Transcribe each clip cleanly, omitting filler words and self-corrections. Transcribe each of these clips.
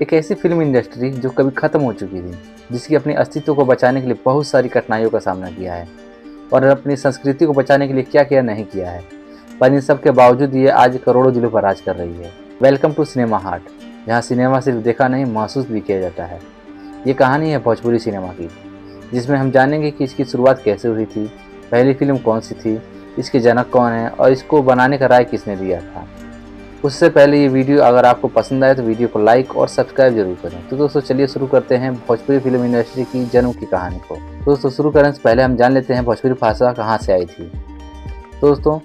एक ऐसी film industry जो कभी ख़त्म हो चुकी थी, जिसकी अपने अस्तित्व को बचाने के लिए बहुत सारी कठिनाइयों का सामना किया है और अपनी संस्कृति को बचाने के लिए क्या क्या नहीं किया है, पर इन सब के बावजूद ये आज करोड़ों दिलों पर राज कर रही है। वेलकम टू सिनेमा हार्ट, जहाँ सिनेमा सिर्फ देखा नहीं महसूस भी किया जाता है। ये कहानी है भोजपुरी सिनेमा की, जिसमें हम जानेंगे कि इसकी शुरुआत कैसे हुई थी, पहली फिल्म कौन सी थी, इसके जनक कौन है और इसको बनाने का राय किसने दिया था। उससे पहले ये वीडियो अगर आपको पसंद आए तो वीडियो को लाइक और सब्सक्राइब जरूर करें। तो दोस्तों चलिए शुरू करते हैं भोजपुरी फिल्म इंडस्ट्री की जन्म की कहानी को। दोस्तों शुरू करने से पहले हम जान लेते हैं भोजपुरी भाषा कहाँ से आई थी। दोस्तों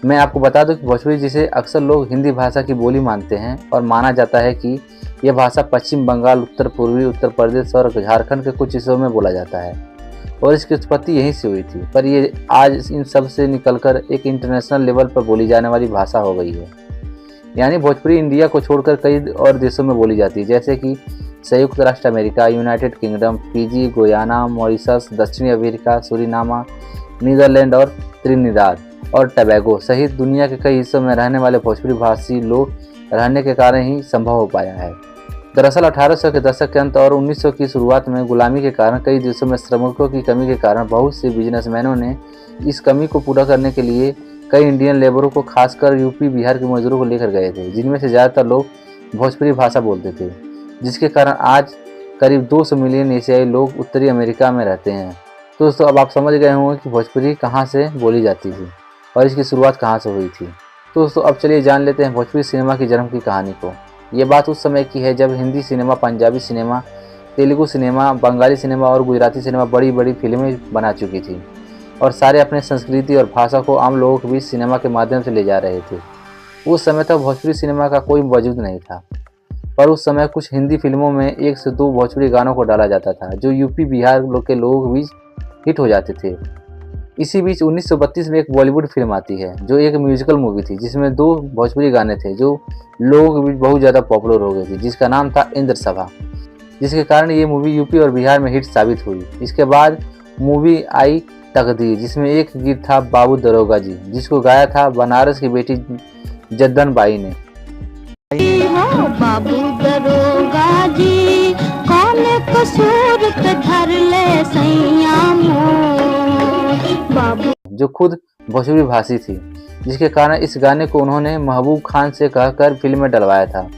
मैं आपको बता दूं कि भोजपुरी, जिसे अक्सर लोग हिंदी भाषा की बोली मानते हैं और माना जाता है कि यह भाषा पश्चिम बंगाल, उत्तर पूर्वी उत्तर प्रदेश और झारखंड के कुछ हिस्सों में बोला जाता है और इसकी उत्पत्ति यहीं से हुई थी, पर ये आज इन सब से निकलकर एक इंटरनेशनल लेवल पर बोली जाने वाली भाषा हो गई है। यानी भोजपुरी इंडिया को छोड़कर कई और देशों में बोली जाती है, जैसे कि संयुक्त राष्ट्र America, United kingdom, Fiji, Guyana, Mauritius, दक्षिणी अमेरिका, सूरीनामा, नीदरलैंड और त्रिनिदाद और टबैगो सहित दुनिया के कई हिस्सों में रहने वाले भोजपुरी भाषी लोग रहने के कारण ही संभव हो पाया है। दरअसल 1800 के दशक के अंत और 1900 की शुरुआत में गुलामी के कारण कई देशों में श्रमिकों की कमी के कारण बहुत से बिजनेसमैनों ने इस कमी को पूरा करने के लिए कई इंडियन लेबरों को, खासकर यूपी बिहार के मजदूरों को लेकर गए थे, जिनमें से ज़्यादातर लोग भोजपुरी भाषा बोलते थे, जिसके कारण आज करीब 200 मिलियन एशियाई लोग उत्तरी अमेरिका में रहते हैं। तो दोस्तों अब आप समझ गए होंगे कि भोजपुरी कहाँ से बोली जाती थी और इसकी शुरुआत कहाँ से हुई थी। तो दोस्तों अब चलिए जान लेते हैं भोजपुरी सिनेमा की जन्म की कहानी को। ये बात उस समय की है जब Hindi cinema, Punjabi cinema, Telugu cinema, Bengali cinema और गुजराती सिनेमा बड़ी बड़ी फिल्में बना चुकी थी और सारे अपने संस्कृति और भाषा को आम लोगों के बीच सिनेमा के माध्यम से ले जा रहे थे। उस समय तक भोजपुरी सिनेमा का कोई वजूद नहीं था, पर उस समय कुछ हिंदी फिल्मों में 1 से 2 भोजपुरी गानों को डाला जाता था, जो यूपी बिहार के लोगों के बीच हिट हो जाते थे। इसी बीच 1932 में एक बॉलीवुड फिल्म आती है, जो एक म्यूजिकल मूवी थी, जिसमें 2 भोजपुरी गाने थे जो लोगों के बीच बहुत ज़्यादा पॉपुलर हो गए थे, जिसका नाम था इंद्र सभा, जिसके कारण ये मूवी यूपी और बिहार में हिट साबित हुई। इसके बाद मूवी आई तकदीर, जिसमें एक गीत था बाबू दरोगा जी, जिसको गाया था बनारस की बेटी जद्दन बाई ने। बाबू दरोगा जी कौन कसूर धर ले सैया बाबू, जो खुद भोजपुरी भाषी थी, जिसके कारण इस गाने को उन्होंने महबूब खान से कहकर फिल्म में डलवाया था,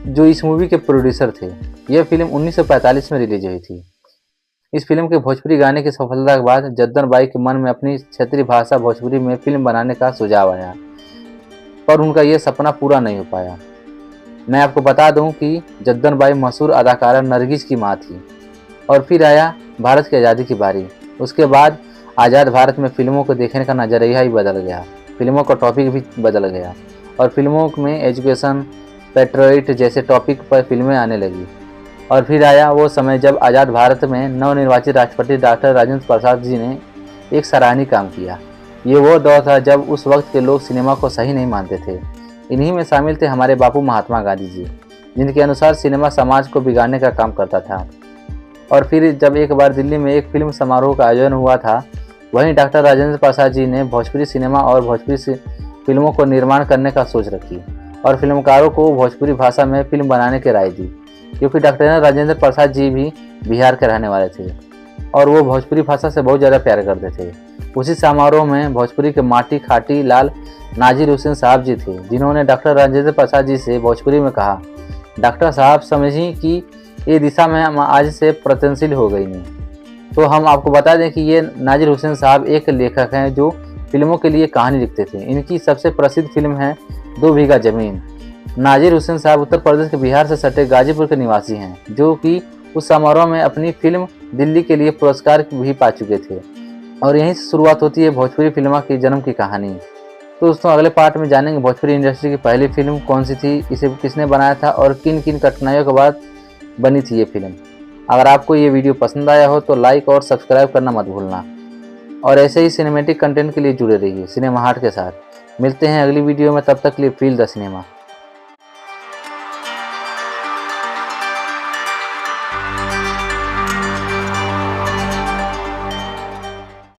जो इस मूवी के प्रोड्यूसर थे। यह फिल्म 1945 में रिलीज हुई थी। इस फिल्म के भोजपुरी गाने की सफलता के बाद जद्दन बाई के मन में अपनी क्षेत्रीय भाषा भोजपुरी में फिल्म बनाने का सुझाव आया, पर उनका यह सपना पूरा नहीं हो पाया। मैं आपको बता दूं कि जद्दन बाई मशहूर अदाकारा नरगिस की मां थी। और फिर आया भारत की आज़ादी की बारी। उसके बाद आज़ाद भारत में फिल्मों को देखने का नज़रिया ही बदल गया, फिल्मों का टॉपिक भी बदल गया और फिल्मों में एजुकेशन, पेट्रियट जैसे टॉपिक पर फिल्में आने लगी। और फिर आया वो समय जब आज़ाद भारत में नवनिर्वाचित राष्ट्रपति डॉक्टर राजेंद्र प्रसाद जी ने एक सराहनीय काम किया। ये वो दौर था जब उस वक्त के लोग सिनेमा को सही नहीं मानते थे। इन्हीं में शामिल थे हमारे बापू महात्मा गांधी जी, जिनके अनुसार सिनेमा समाज को बिगाड़ने का काम करता था। और फिर जब एक बार दिल्ली में एक फिल्म समारोह का आयोजन हुआ था, वहीं डॉक्टर राजेंद्र प्रसाद जी ने भोजपुरी सिनेमा और भोजपुरी फिल्मों को निर्माण करने का सोच रखी और फिल्मकारों को भोजपुरी भाषा में फिल्म बनाने की राय दी, क्योंकि डॉक्टर राजेंद्र प्रसाद जी भी बिहार के रहने वाले थे और वो भोजपुरी भाषा से बहुत ज़्यादा प्यार करते थे। उसी समारोह में भोजपुरी के माटी खाटी लाल नाजिर हुसैन साहब जी थे, जिन्होंने डॉक्टर राजेंद्र प्रसाद जी से भोजपुरी में कहा, डॉक्टर साहब समझी कि ये दिशा में हम आज से प्रयत्नशील हो गई नहीं। तो हम आपको बता दें कि ये नाजिर हुसैन साहब एक लेखक हैं जो फिल्मों के लिए कहानी लिखते थे। इनकी सबसे प्रसिद्ध फिल्म है 2 बीघा जमीन। नाजिर हुसैन साहब उत्तर प्रदेश के बिहार से सटे गाजीपुर के निवासी हैं, जो कि उस समारोह में अपनी फिल्म दिल्ली के लिए पुरस्कार भी पा चुके थे। और यहीं से शुरुआत होती है भोजपुरी फिल्म की जन्म की कहानी। तो दोस्तों अगले पार्ट में जानेंगे भोजपुरी इंडस्ट्री की पहली फिल्म कौन सी थी, इसे किसने बनाया था और किन किन कठिनाइयों के बाद बनी थी ये फिल्म। अगर आपको ये वीडियो पसंद आया हो तो लाइक और सब्सक्राइब करना मत भूलना और ऐसे ही सिनेमैटिक कंटेंट के लिए जुड़े रहिए सिनेमा हार्ट के साथ। मिलते हैं अगली वीडियो में, तब तक के लिए फील द सिनेमा।